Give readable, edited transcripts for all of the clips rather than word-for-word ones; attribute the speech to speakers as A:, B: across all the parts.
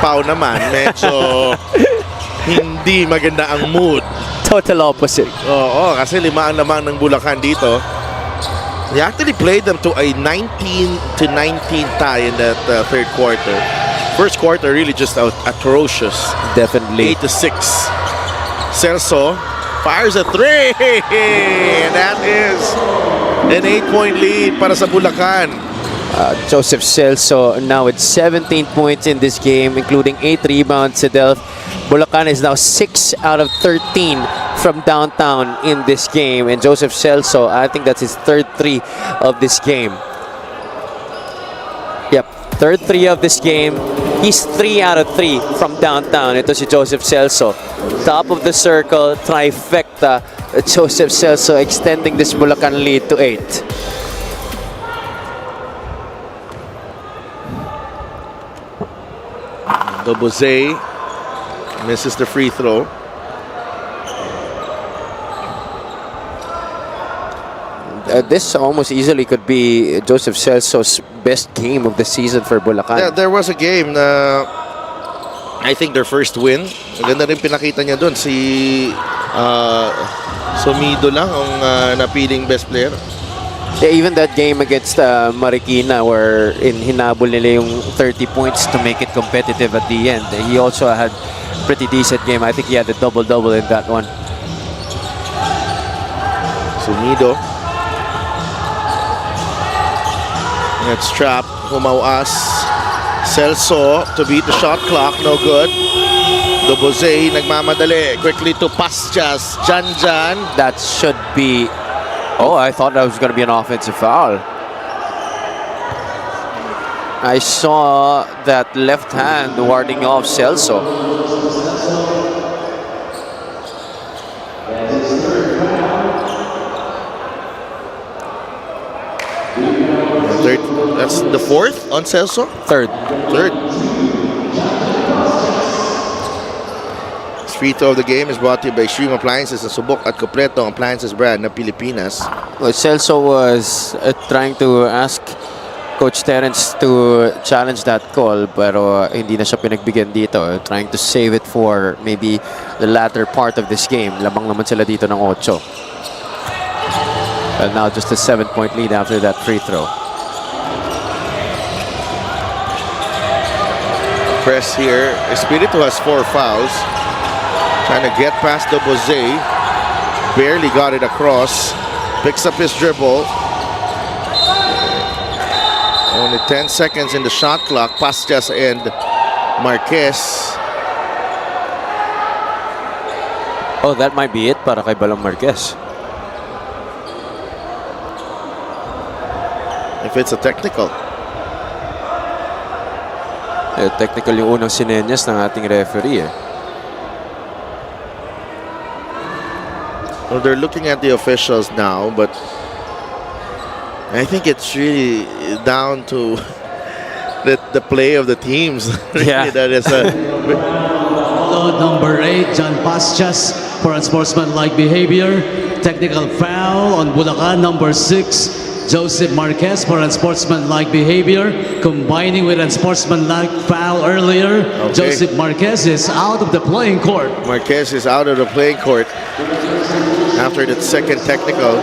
A: Pau naman, medyo hindi maganda ang mood.
B: Total opposite.
A: Oo, kasi 5 ang lamang ng Bulacan dito. They actually played them to a 19-19 tie in that third quarter. First quarter really just atrocious.
B: Definitely.
A: 8-6. Celso fires a 3, and that is an 8-point lead para sa Bulacan.
B: Joseph Celso now with 17 points in this game, including 8 rebounds himself. Bulacan is now 6 out of 13 from downtown in this game. And Joseph Celso, I think that's his third 3 of this game. Yep, third 3 of this game. He's 3 out of 3 from downtown. Ito si Joseph Celso. Top of the circle, trifecta. Joseph Celso extending this Bulacan lead to 8.
A: Dobose misses the free throw.
B: This almost easily could be Joseph Celso's best game of the season for Bulacan.
A: Yeah, there was a game na I think their first win. Maganda rin pinakita niya doon. Si Sumido lang ang napiling best player.
B: Yeah, even that game against Marikina where hinabol nila yung 30 points to make it competitive at the end. He also had pretty decent game. I think he had a double-double in that one.
A: Sumido. It's trapped. Humawas. Celso to beat the shot clock. No good. Dobose nagmamadali. Quickly to Pasjas. Janjan.
B: That should be... Oh, I thought that was going to be an offensive foul. I saw that left hand warding off Celso.
A: Third, that's the fourth on Celso?
B: Third.
A: Free throw of the game is brought to you by Extreme Appliances, a subok at kompleto appliances brand na Pilipinas.
B: Well, Celso was trying to ask Coach Terence to challenge that call, pero hindi na siya pinagbigyan dito. Trying to save it for maybe the latter part of this game. Lamang naman sila dito ng 8. And now just a 7-point lead after that free throw.
A: Press here. Espiritu has 4 fouls. Trying to get past the Bose. Barely got it across. Picks up his dribble. Only 10 seconds in the shot clock. Pasjas and Marquez.
B: Oh, that might be it para kay Balong Marquez.
A: If it's a technical.
B: Technical yung unang sinenyas ng ating referee.
A: Well, they're looking at the officials now, but I think it's really down to the play of the teams.
B: Yeah.
A: That is a
C: Number 8, John Pasjas for unsportsmanlike behavior. Technical foul on Bulacan. Number 6, Joseph Marquez for unsportsmanlike behavior. Combining with unsportsmanlike foul earlier.
A: Okay.
C: Joseph Marquez is out of the playing court.
A: Marquez is out of the playing court after the second technical.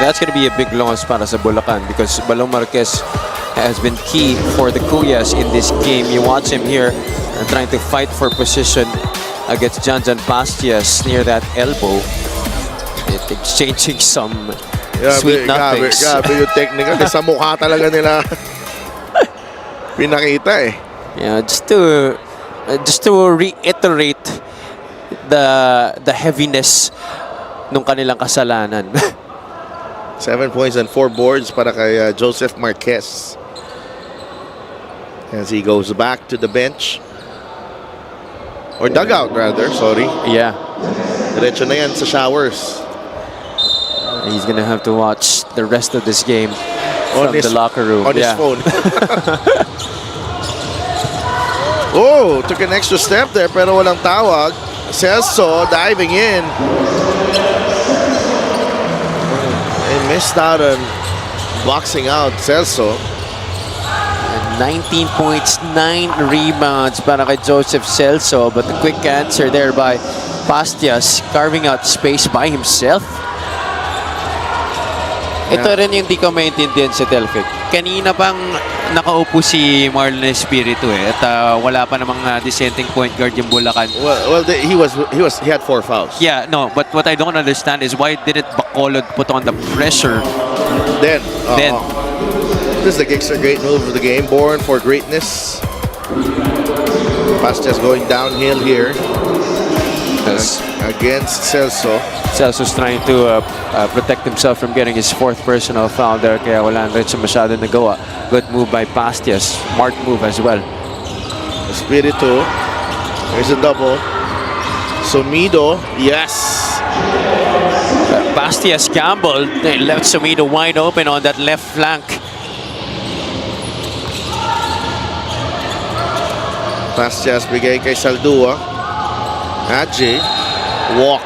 B: That's going to be a big loss para sa Bulacan because Balong Marquez has been key for the Kuyas in this game. You watch him here trying to fight for position against Janjan Pasjas near that elbow. Exchanging some sweet nothings.
A: Grabe yung technical. Sa mukha talaga nila pinakita eh.
B: Yeah, just to reiterate the heaviness nung kanilang kasalanan.
A: 7 points and 4 boards para kay Joseph Marquez. As he goes back to the bench. Or dugout rather, sorry.
B: Yeah.
A: Diretso na yan sa showers.
B: He's gonna have to watch the rest of this game from the locker room.
A: On his phone. Oh, took an extra step there pero walang tawag. Celso diving in. They missed out on boxing out Celso.
B: And 19 points, 9 rebounds para kay Joseph Celso. But the quick answer there by Pastias, carving out space by himself. Ito rin yung di ko maintindihan sa Delphic. Kanina pang nakaupo si Marlon Espiritu at wala pa namang dissenting point guard yung Bulacan.
A: He had 4 fouls.
B: Yeah, no, but what I don't understand is why didn't Bacolod put on the pressure?
A: Then. This is the Gangster great move of the game, born for greatness. Pastias going downhill here.
B: Yes.
A: Against Celso.
B: Celso's trying to protect himself from getting his 4th personal foul there, kaya wala rin siya masyado nagawa. Good move by Pastias. Smart move as well.
A: Espiritu. There's a double. Sumido. Yes.
B: Pastias gambled. They left Sumido wide open on that left flank.
A: Pastias bigay kay Saldua. Adji. Walk.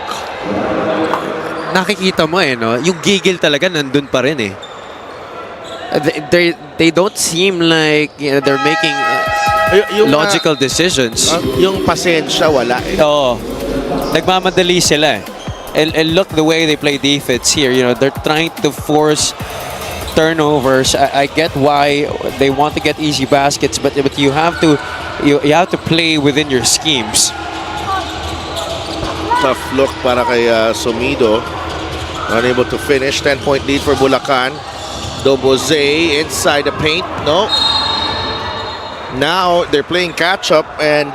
B: Nakikita mo no? Yung gigil talaga nandun pa rin eh. They don't seem like they're making logical decisions.
A: Yung pasensya wala eh.
B: Oo. Nagmamadali sila eh. And look the way they play defense here. They're trying to force turnovers. I get why they want to get easy baskets, but you have to play within your schemes.
A: Tough look para kay Sumido. Unable to finish. 10-point lead for Bulacan. Doboze inside the paint. No. Now they're playing catch-up, and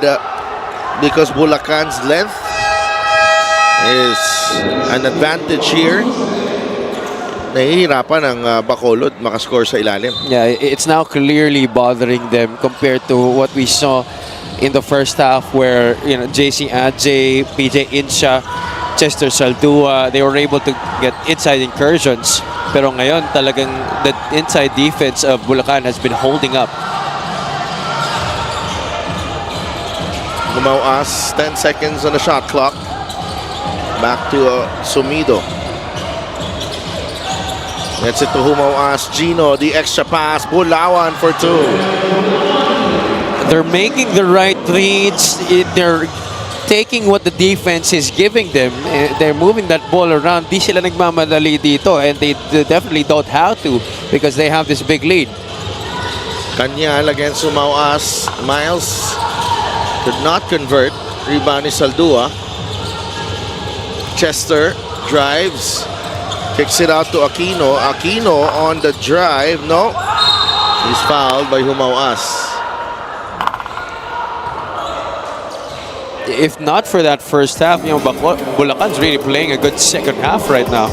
A: because Bulacan's length is an advantage here, nahihirapan ang Bacolod makascore sa ilalim.
B: Yeah, it's now clearly bothering them compared to what we saw in the first half, where JC Adjei, PJ Insha, Chester Saldua, they were able to get inside incursions. Pero ngayon talagang the inside defense of Bulacan has been holding up.
A: Gumawas, 10 seconds on the shot clock. Back to Sumido. Gets it to Humawas. Gino, the extra pass. Bulawan for 2.
B: They're making the right reads. They're taking what the defense is giving them. They're moving that ball around. Di sila nagmamadali dito, and they definitely don't have to because they have this big lead.
A: Kanyal against Sumawas. Miles could not convert. Rebound ni Saldua. Chester drives. Kicks it out to Aquino. Aquino on the drive. No. He's fouled by Humawas.
B: If not for that first half, Bulacan's really playing a good second half right now.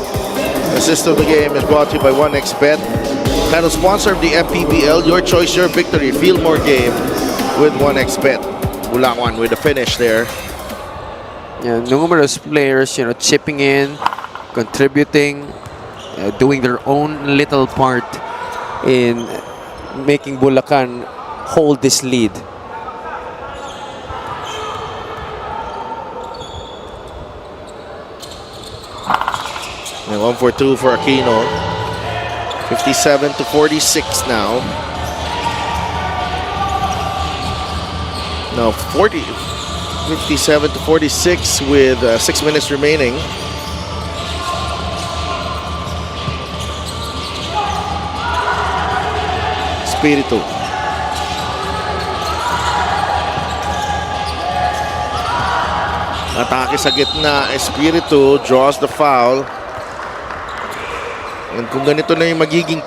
A: Assist of the game is brought to you by 1xBet, title sponsor of the Mpbl. Your choice, your victory. Feel more game with 1xBet. Bulacan with the finish there.
B: Yeah, numerous players, chipping in, contributing, doing their own little part in making Bulacan hold this lead.
A: And 1 for 2 for Aquino. 57-46 now. No, 57-46 with 6 minutes remaining. Espiritu. Atake sa gitna. Espiritu draws the foul. And kung ganito na yung magiging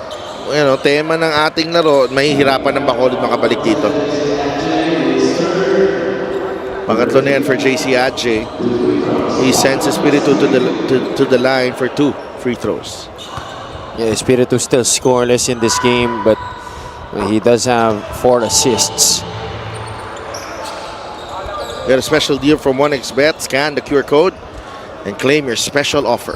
A: tema ng ating laro, mahihirapan ng Bacolod makabalik dito. Pangatlo na yan for JC Adjei. He sends Espiritu to the line for 2 free throws.
B: Yeah, Espiritu still scoreless in this game, but he does have 4 assists.
A: Get a special deal from 1xBet. Scan the QR code and claim your special offer.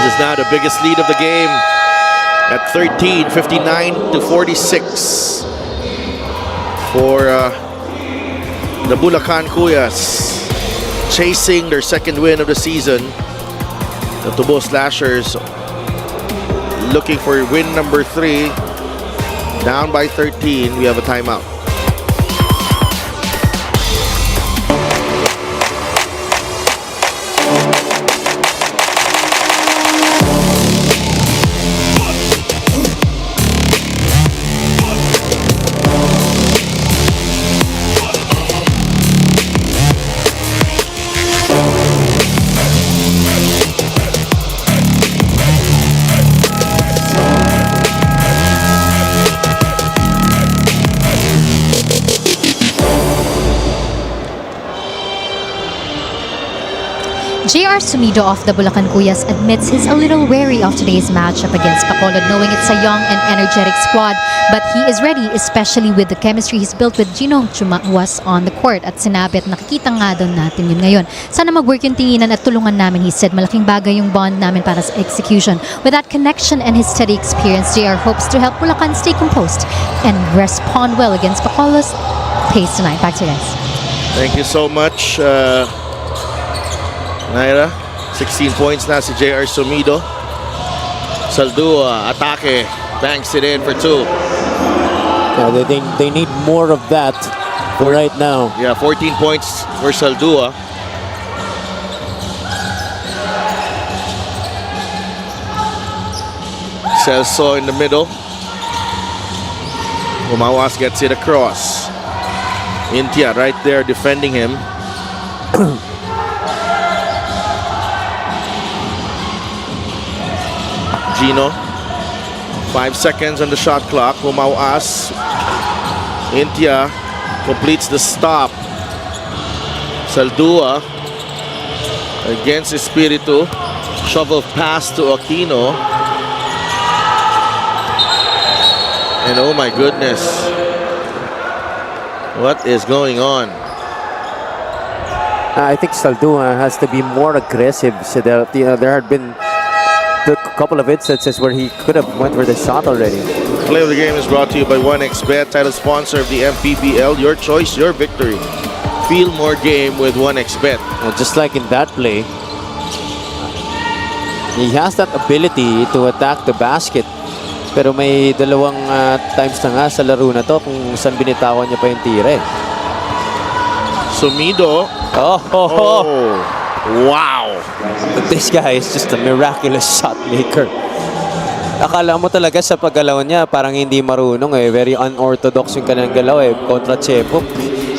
A: This is now the biggest lead of the game at 13, 59-46 for the Bulacan Kuyas. chasing their second win of the season. The Tubo Slashers looking for win number 3. Down by 13. We have a timeout.
D: JR Sumido of the Bulacan Kuyas admits he's a little wary of today's matchup against Bacolod, knowing it's a young and energetic squad. But he is ready, especially with the chemistry he's built with Gino Chumawas on the court. At sinabi at nakikita nga doon natin yun ngayon. Sana mag-work yung tinginan at tulungan namin, he said. Malaking bagay yung bond namin para sa execution. With that connection and his steady experience, JR hopes to help Bulacan stay composed and respond well against Bacolod's pace tonight. Back to you guys.
A: Thank you so much, Naira. 16 points na si JR Sumido. Saldua, atake, banks it in for 2.
B: Yeah, they need more of that for right now.
A: Yeah, 14 points for Saldua. Celso in the middle. Umawas gets it across. Intia right there defending him. Gino, 5 seconds on the shot clock. Umawas. Intia completes the stop. Saldua against Espiritu. Shovel pass to Aquino. And oh my goodness, what is going on?
B: I think Saldua has to be more aggressive. So there had been a couple of instances where he could have went for the shot already.
A: Play of the game is brought to you by 1xBet, title sponsor of the Mpbl. Your choice, your victory. Feel more game with 1xBet.
B: Just like in that play, he has that ability to attack the basket. Pero may dalawang times na nga sa laro na to kung saan binitawan niya pa yung tira.
A: Sumido.
B: Oh.
A: Wow.
B: But this guy is just a miraculous shot maker. Akala mo talaga sa paggalaw niya parang hindi marunong eh. Very unorthodox yung kanyang galaw eh. Kontra Chepo.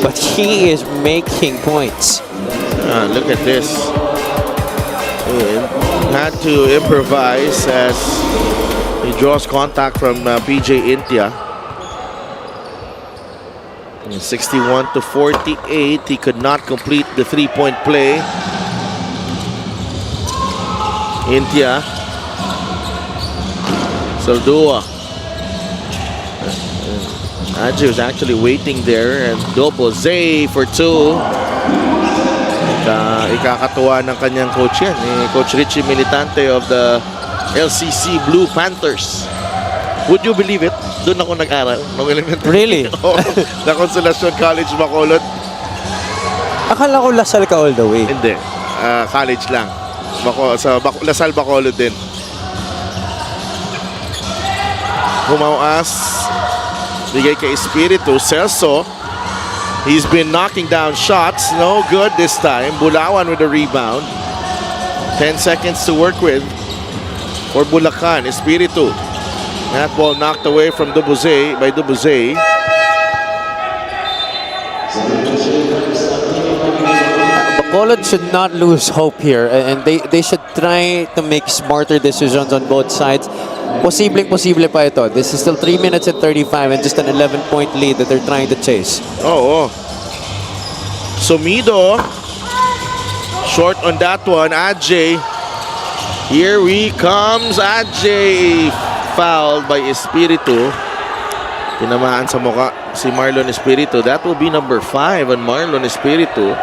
B: But he is making points.
A: Look at this. Had to improvise as he draws contact from PJ Intia. 61 to 48. He could not complete the 3-point play. Intia. Saldua. Adji was actually waiting there, and double Zay for 2. Ikakatuwa ng kanyang coach yan, Coach Richie Militante of the LCC Blue Panthers. Would you believe it? Doon ako nag-aral nung elementary.
B: Really?
A: The Consolacion College, Bacolod.
B: Akala ko Lasal ka all the way.
A: Hindi. College lang. Lasal, Bacolod din. Humawas. Bigay kay Espiritu. Celso. He's been knocking down shots. No good this time. Bulawan with the rebound. 10 seconds to work with for Bulacan. Espiritu. That ball knocked away from Dubuze by Dubuze.
B: Bacolod should not lose hope here, and they should try to make smarter decisions on both sides. Posible pa ito. This is still 3 minutes and 35 and just an 11-point lead that they're trying to chase.
A: Sumido. Short on that one. Ajay. Here he comes. Ajay. Fouled by Espiritu. Tinamaan sa mukha si Marlon Espiritu. That will be number 5 on Marlon Espiritu.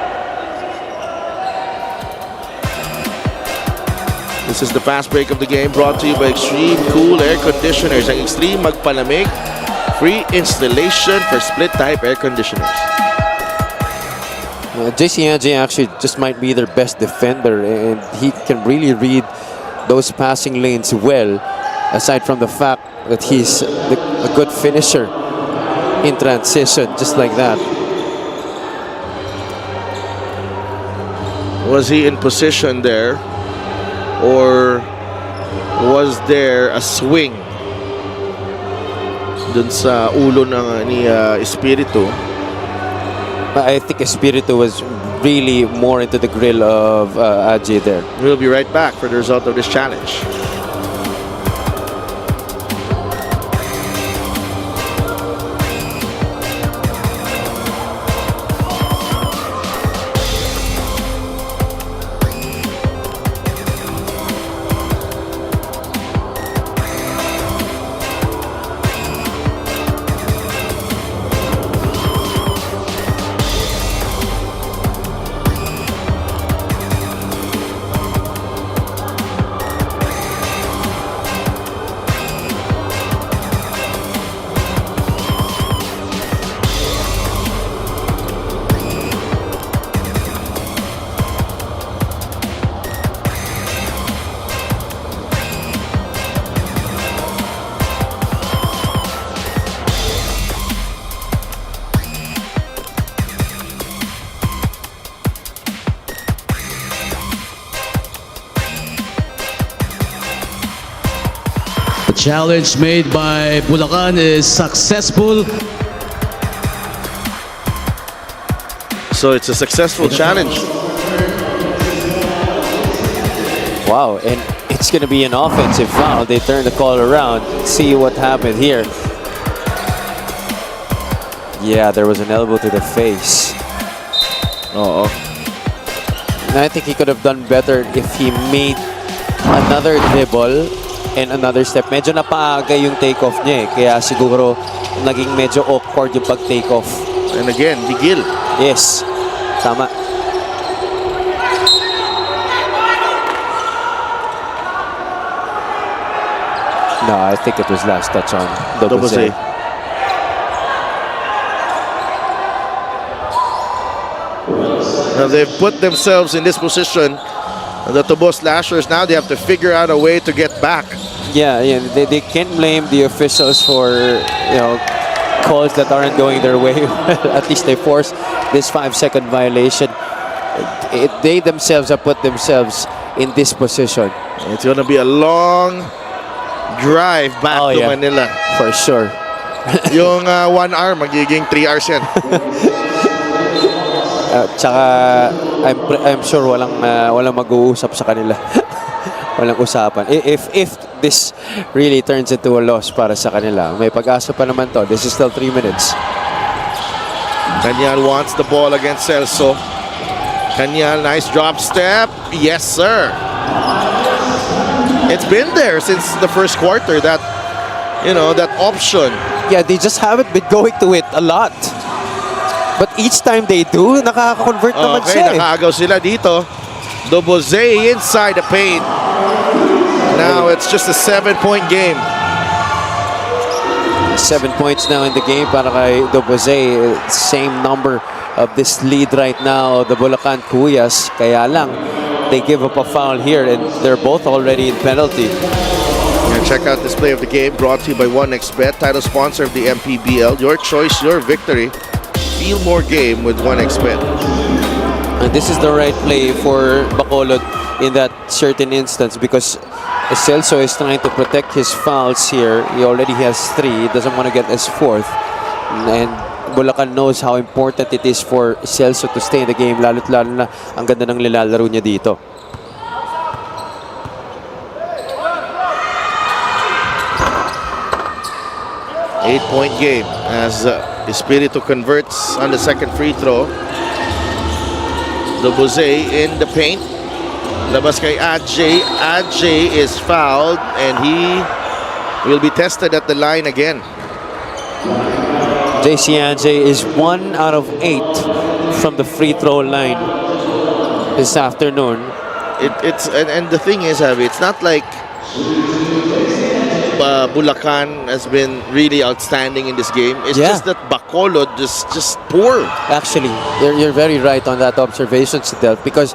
A: This is the fast break of the game, brought to you by Extreme Cool Air Conditioners. Ang Extreme magpalamig. Free installation for split type air conditioners.
B: JC Anjay actually just might be their best defender, and he can really read those passing lanes well, aside from the fact that he's a good finisher in transition, just like that.
A: Was he in position there, or was there a swing dun sa ulo ni Espiritu?
B: I think Espiritu was really more into the grill of Ajay there.
A: We'll be right back for the result of this challenge.
C: The challenge made by Bulacan is successful.
A: So it's a successful challenge.
B: Wow, and it's going to be an offensive foul. They turn the call around. See what happened here. Yeah, there was an elbow to the face.
A: Oo.
B: And I think he could have done better if he made another dribble and another step. Medyo napaaga yung takeoff niya eh. Kaya siguro naging medyo awkward yung pag-takeoff.
A: And again, Digil.
B: Yes, tama. No, I think it was last touch on
A: Dobose. Now they've put themselves in this position. The Tubo Slashers, now they have to figure out a way to get back.
B: Yeah, they can't blame the officials for, calls that aren't going their way. At least they forced this 5-second violation. They themselves have put themselves in this position.
A: It's going to be a long drive back to Manila.
B: For sure.
A: Yung 1 hour, magiging 3 hours yan.
B: Tsaka I'm sure walang mag-uusap sa kanila. Walang usapan. If this really turns into a loss para sa kanila, may pag-asa pa naman to. This is still 3 minutes.
A: Kanyal wants the ball against Celso. Kanyal, nice drop step. Yes, sir. It's been there since the first quarter, that option.
B: Yeah, they just haven't been going to it a lot. But each time they do, nakaka-convert naman siya eh.
A: Nakaagaw sila dito. Dobose inside the paint. Now it's just a 7-point game.
B: 7 points now in the game para kay Dobose. Same number of this lead right now, the Bulacan Kuyas. Kaya lang, they give up a foul here and they're both already in penalty.
A: And check out this play of the game, brought to you by 1xBet, title sponsor of the Mpbl. Your choice, your victory. Feel more game with 1xBet.
B: And this is the right play for Bacolod in that certain instance because Celso is trying to protect his fouls here. He already has 3. He doesn't want to get his 4th. And Bulacan knows how important it is for Celso to stay in the game, lalo't lalo na ang ganda ng nilalaro niya dito.
A: Eight-point game as Espiritu converts on the second free throw. Dobose in the paint. Labas kay Ajay. Ajay is fouled and he will be tested at the line again.
B: JC Anjay is 1 out of 8 from the free throw line this afternoon.
A: And the thing is, Javi, it's not like Bulakan has been really outstanding in this game. It's
B: Yeah.
A: just that Bacolod is just poor.
B: Actually, you're very right on that observation, Sidel, because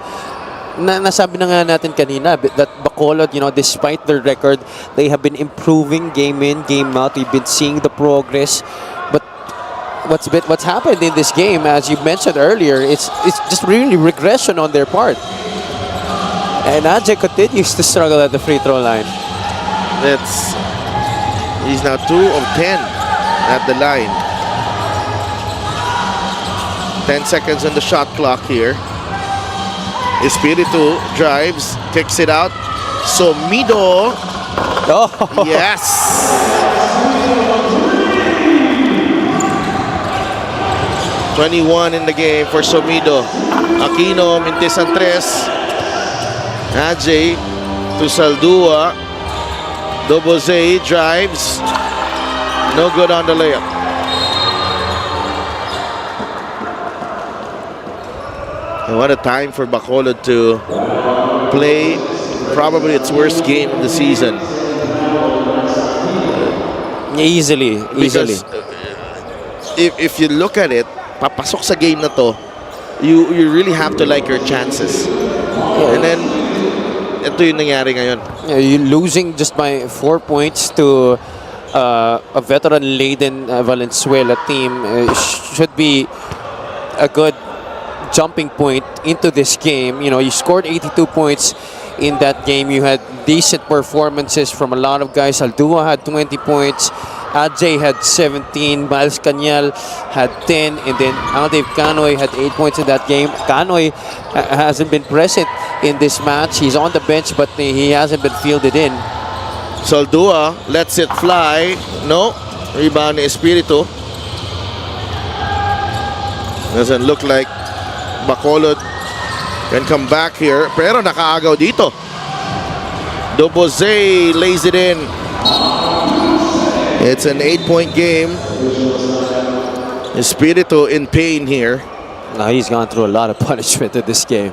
B: nasabi na nga natin kanina that Bacolod, despite their record, they have been improving game in, game out. We've been seeing the progress. But what's happened in this game, as you mentioned earlier, it's just really regression on their part. And Ajay continues to struggle at the free throw line.
A: He's now 2 of 10 at the line. 10 seconds on the shot clock here. Espiritu drives, kicks it out. Somido.
B: Oh,
A: Yes. #21 in the game for Somido. Aquino, Mintis ang tres. Ajay to Saldua. Dobozay drives. No good on the layup. And what a time for Bacolod to play probably its worst game of the season.
B: easily.
A: Because if you look at it, papasok sa game na to, you really have to like your chances. And then, ito yung nangyari ngayon.
B: You're losing just by 4 points to a veteran-laden Valenzuela team should be a good jumping point into this game. You scored 82 points in that game. You had decent performances from a lot of guys. Aldua had 20 points. Ajay had 17. Miles Canyal had 10. And then Aldev Canoy had 8 points in that game. Canoy hasn't been present in this match. He's on the bench, but he hasn't been fielded in.
A: Saldua lets it fly. No. Rebound ni Espiritu. Doesn't look like Bacolod can come back here. Pero nakaagaw dito. Dobozay lays it in. It's an 8-point game. Espiritu in pain here.
B: Now he's gone through a lot of punishment in this game.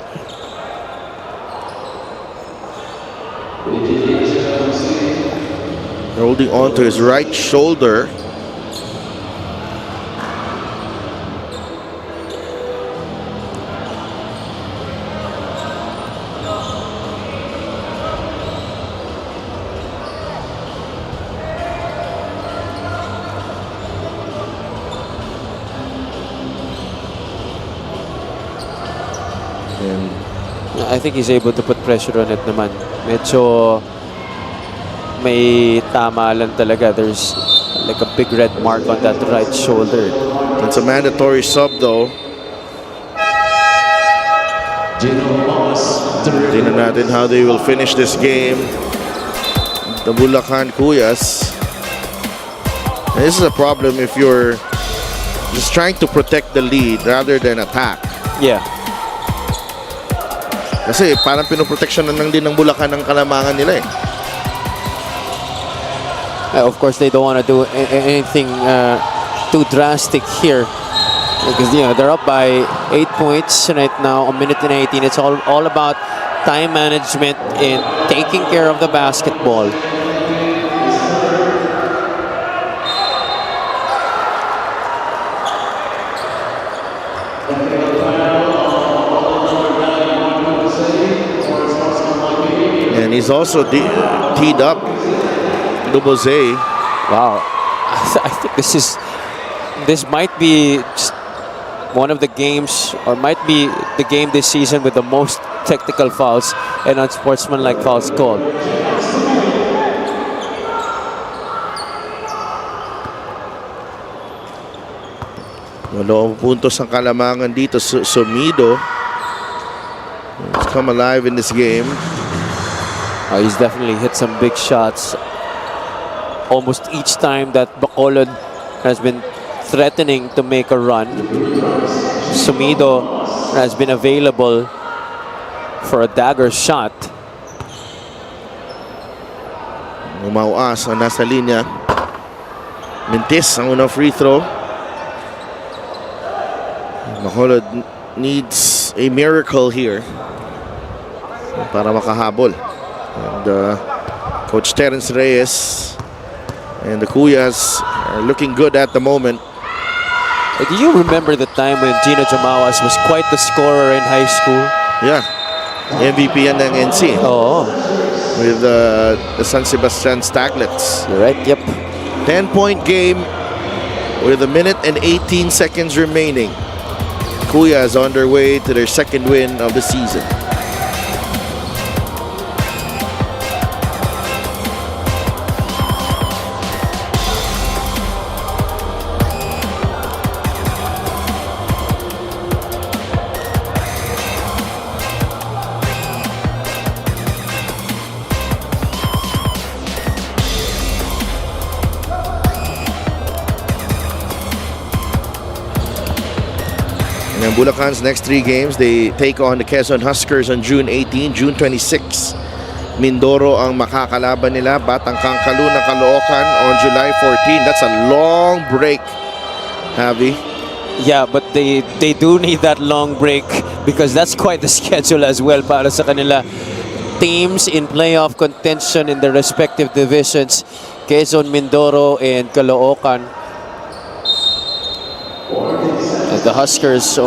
A: Holding on to his right shoulder.
B: I think he's able to put pressure on it naman. Medyo may tama lang talaga. There's like a big red mark on that right shoulder.
A: It's a mandatory sub though. Tingnan natin how they will finish this game. The Bulacan Kuyas. And this is a problem if you're just trying to protect the lead rather than attack.
B: Yeah.
A: Kasi parang pinoproteksyon na lang din ng Bulacan ng kalamangan nila eh.
B: Of course, they don't want to do anything too drastic here. Because they're up by 8 points right now, 1 minute and 18. It's all about time management and taking care of the basketball.
A: And he's also teed up Dobozay.
B: Wow, I think this might be just one of the games, or might be the game this season with the most technical fouls and unsportsmanlike fouls called.
A: Walong puntos ang kalamangan dito. Somido has come alive in this game.
B: He's definitely hit some big shots almost each time that Bacolod has been threatening to make a run. Sumido has been available for a dagger shot.
A: Umauas ang nasa linya. Mintis ang unang free throw. Bacolod needs a miracle here para makahabol. And Coach Terence Reyes And the Kuyas are looking good at the moment.
B: Do you remember the time when Gino Jamawas was quite the scorer in high school?
A: Yeah. MVP yan ng NC.
B: Oh,
A: With the San Sebastian Staglets.
B: you're right. Yep.
A: 10-point game with 1 minute and 18 seconds remaining. Kuyas on their way to their second win of the season. And Bulacan's next 3 games, they take on the Quezon Huskers on June 18, June 26. Mindoro ang makakalaban nila. Batang Kangkalu ng Caloocan on July 14. That's a long break, Javi.
B: Yeah, but they do need that long break because that's quite the schedule as well para sa kanila. Teams in playoff contention in their respective divisions, Quezon, Mindoro, and Caloocan. And the Huskers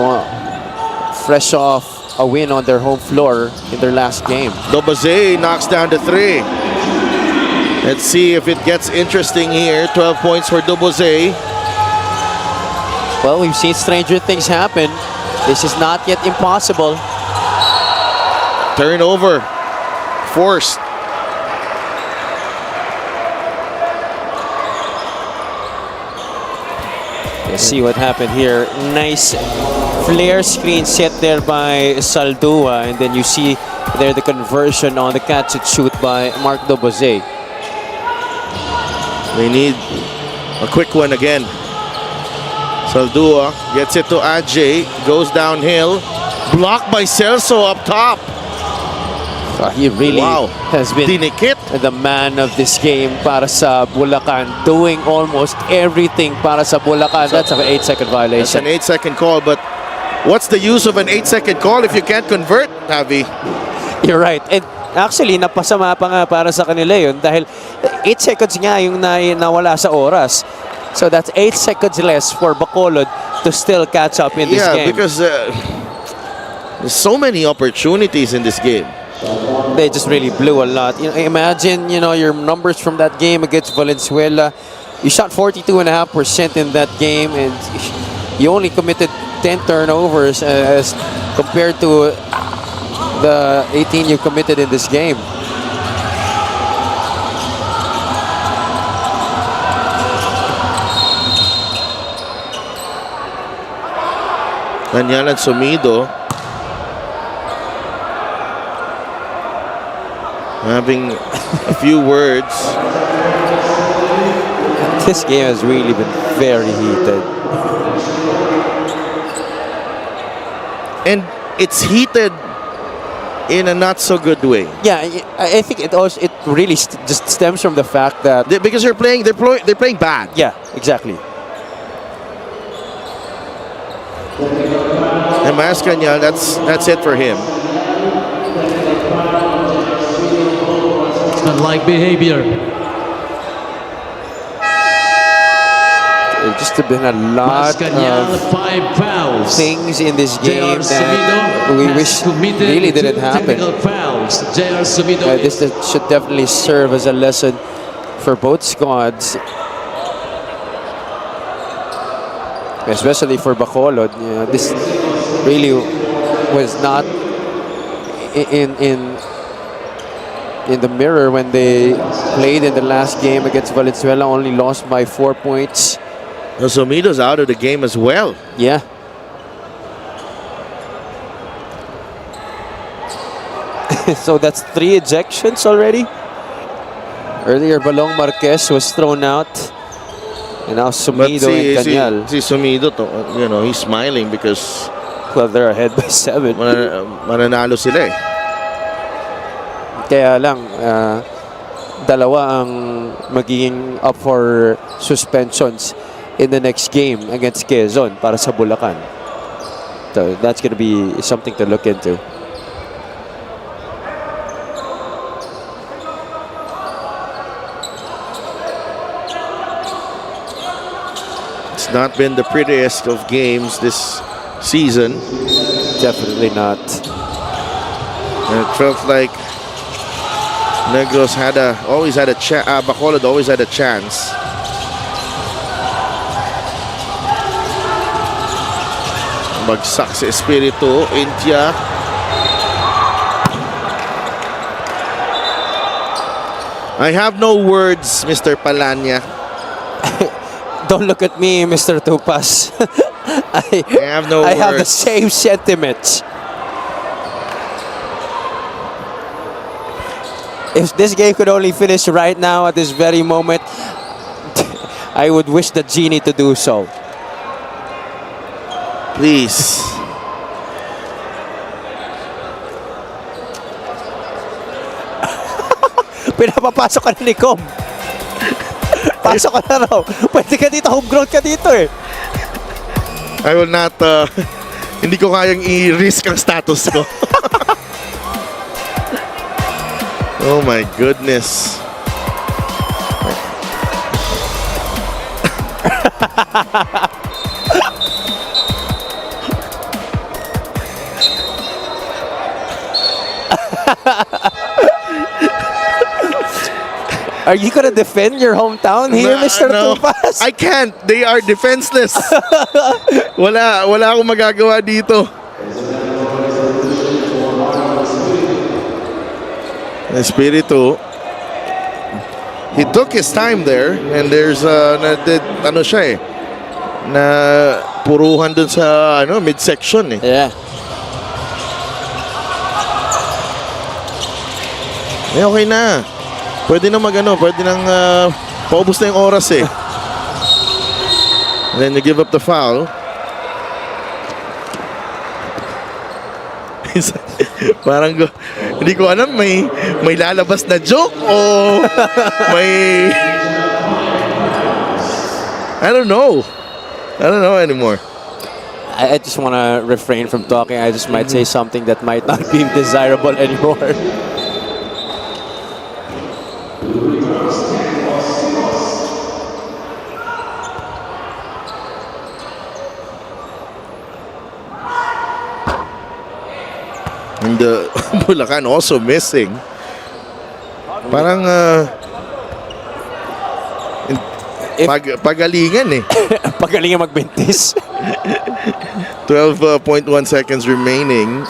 B: fresh off a win on their home floor in their last game.
A: Dobaze knocks down to 3. Let's see if it gets interesting here. 12 points for Dobaze.
B: Well, we've seen stranger things happen. This is not yet impossible.
A: Turnover forced.
B: Let's see what happened here. Nice flare screen set there by Saldua, and then you see there the conversion on the catch and shoot by Mark Doboze.
A: They need a quick one again. Saldua gets it to Ajay, goes downhill, blocked by Celso up top.
B: He really
A: Wow.
B: has been
A: Dinikit.
B: the man of this game para sa Bulacan, doing almost everything para sa Bulacan. That's an 8-second
A: That's
B: violation.
A: an 8-second call, but what's the use of an 8-second call if you can't convert, Javi?
B: You're right. And actually, napasama pa nga para sa kanila yun dahil 8 seconds nga yung nawala sa oras. So that's 8 seconds less for Bacolod to still catch up in this
A: Yeah,
B: game.
A: because there's so many opportunities in this game.
B: They just really blew a lot. Imagine, your numbers from that game against Valenzuela. You shot 42.5% in that game, and you only committed 10 turnovers as compared to the 18 you committed in this game.
A: Daniel and Sumido having a few words.
B: This game has really been very heated.
A: And it's heated in a not so good way.
B: Yeah, I think it really just stems from the fact that
A: Because they're playing bad.
B: yeah, exactly.
A: And Mas Cañal, that's it for him.
C: Unlike behavior.
B: There's just been a lot
C: Mascanyal,
B: of
C: 5 fouls.
B: things in this game
C: J.R.
B: that
C: Sumido
B: we
C: has
B: wish
C: committed
B: really didn't
C: 2
B: happen.
C: technical fouls. J.R. Sumido
B: This should definitely serve as a lesson for both squads, especially for Bacolod. This really was not in the mirror when they played in the last game against Valenzuela. Only lost by 4 points.
A: Sumido's out of the game as well.
B: Yeah. So that's 3 ejections already. Earlier, Balong Marquez was thrown out. And now
A: But
B: Sumido and Cañal.
A: si Sumido, he's smiling because
B: Well, they're ahead by 7.
A: mananalo sila eh.
B: Kaya lang, dalawa ang magiging up for suspensions in the next game against Quezon para sa Bulacan. So that's going to be something to look into.
A: It's not been the prettiest of games this season.
B: Definitely not.
A: And it felt like Negros always had a chance. Bacolod always had a chance. Bagsak si Espiritu. Intia. I have no words, Mr. Palanya.
B: Don't look at me, Mr. Tupas. I
A: have no
B: I have the
A: words.
B: same sentiments. If this game could only finish right now at this very moment, I would wish the genie to do so.
A: Please.
B: Pinapapasok ka na ni Com. Pasok ka na raw. Pwede ka dito, homegrown ka dito eh.
A: I will not, hindi ko kayang i-risk ang status ko. Oh my goodness.
B: Are you gonna defend your hometown here, Mr.
A: No,
B: Tupas?
A: I can't. They are defenseless. wala akong magagawa dito. Espiritu. He took his time there, and there's ano siya eh, na puruhan dun sa midsection eh.
B: Yeah.
A: Okay na. Pwede na pwede nang paubos na yung oras eh. And then you give up the foul. Parang hindi ko alam, may lalabas na joke o may I don't know anymore.
B: I just want to refrain from talking. I just might say something that might not be desirable anymore.
A: And Bulacan also missing. Parang pagalingan eh.
B: Pagalingan magbintis.
A: 12.1 seconds remaining.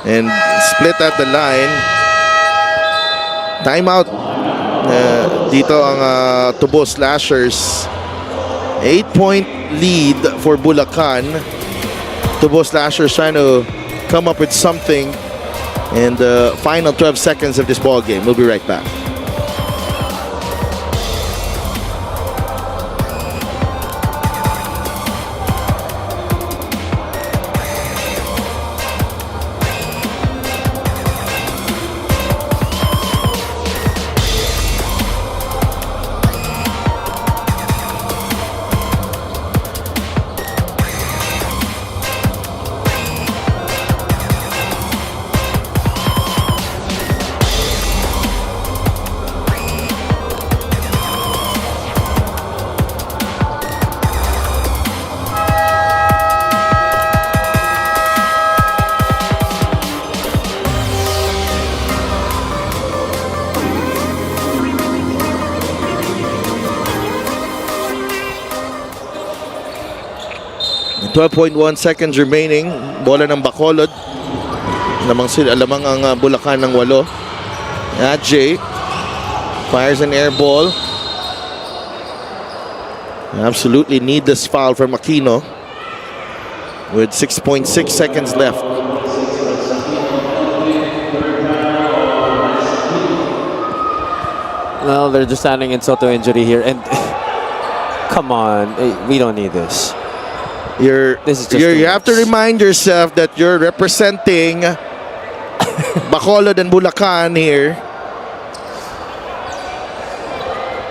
A: And split at the line. Timeout. Dito ang Tubo Slashers. 8-point lead for Bulacan. Tubo Slashers trying to come up with something in the final 12 seconds of this ball game. We'll be right back. .1 seconds remaining. Bola ng Bacolod. Alamang ang Bulacan ng 8. Jay fires an air ball. Absolutely needless foul from Aquino with 6.6 seconds left.
B: Well, they're just standing insult to injury here, and come on, we don't need this. This is just
A: you have to remind yourself that you're representing Bacolod and Bulacan here.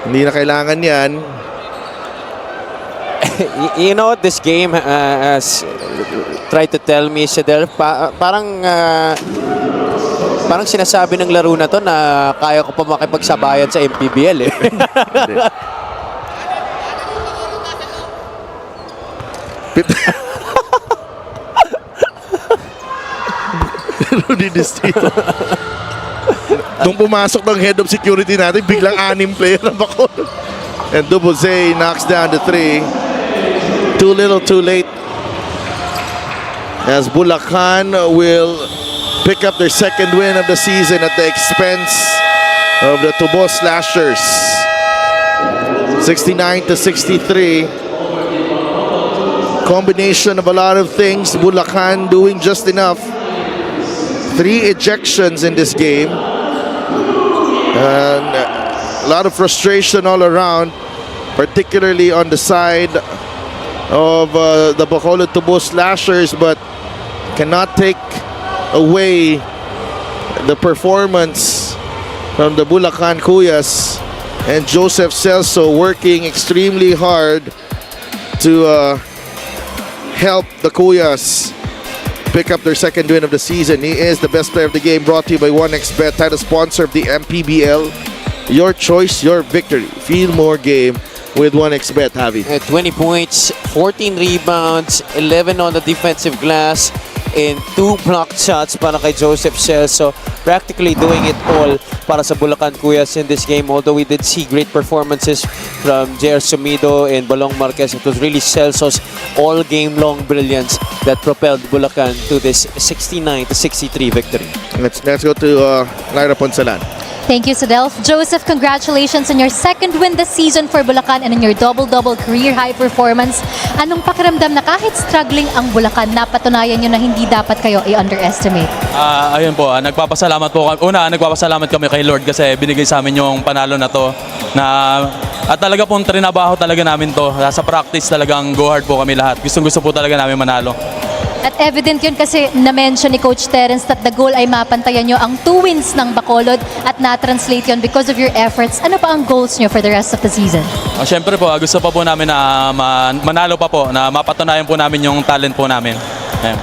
A: Hindi na kailangan yan.
B: You know what this game has tried to tell me, Shedel? Parang sinasabi ng laro na to na kaya ko pa makipagsabayan sa Mpbl eh.
A: Rudy Distrito. Nung pumasok ng head of security natin, biglang 6 player na Bacolod. And Dubose knocks down the 3. Too little, too late. As Bulakan will pick up their second win of the season at the expense of the Tubo Slashers. 69-63. Combination of a lot of things. Bulakan doing just enough. 3 ejections in this game. And a lot of frustration all around, particularly on the side of the Bacolod Tubo Slashers, but cannot take away the performance from the Bulacan Kuyas, and Joseph Celso working extremely hard to help the Kuyas pick up their second win of the season. He is the best player of the game, brought to you by 1xBet, title sponsor of the Mpbl. Your choice, your victory. Feel more game with 1xBet, Javi.
B: 20 points, 14 rebounds, 11 on the defensive glass, and 2 blocked shots para kay Joseph Celso. Practically doing it all para sa Bulacan Kuyas in this game. Although we did see great performances from Jer Sumido and Balong Marquez, it was really Celso's all game long brilliance that propelled Bulacan to this 69-63 victory.
A: Let's go to Lyra Ponsalan.
D: Thank you, Sudelf. Joseph, congratulations on your second win this season for Bulacan and on your double-double career high performance. Anong pakiramdam na kahit struggling ang Bulacan, napatunayan nyo na hindi dapat kayo i-underestimate?
E: Ayun po, nagpapasalamat po. Nagpapasalamat kami kay Lord kasi binigay sa amin yung panalo na to. At talaga pong trinabaho talaga namin to. Sa practice talagang go hard po kami lahat. Gustong-gusto po talaga namin manalo.
D: At evident yun kasi na-mention ni Coach Terence that the goal ay mapantayan nyo ang 2 wins ng Bacolod at na-translate yun because of your efforts. Ano pa ang goals nyo for the rest of the season?
E: Siyempre po, gusto pa po namin na manalo pa po, na mapatunayan po namin yung talent po namin. Ayan.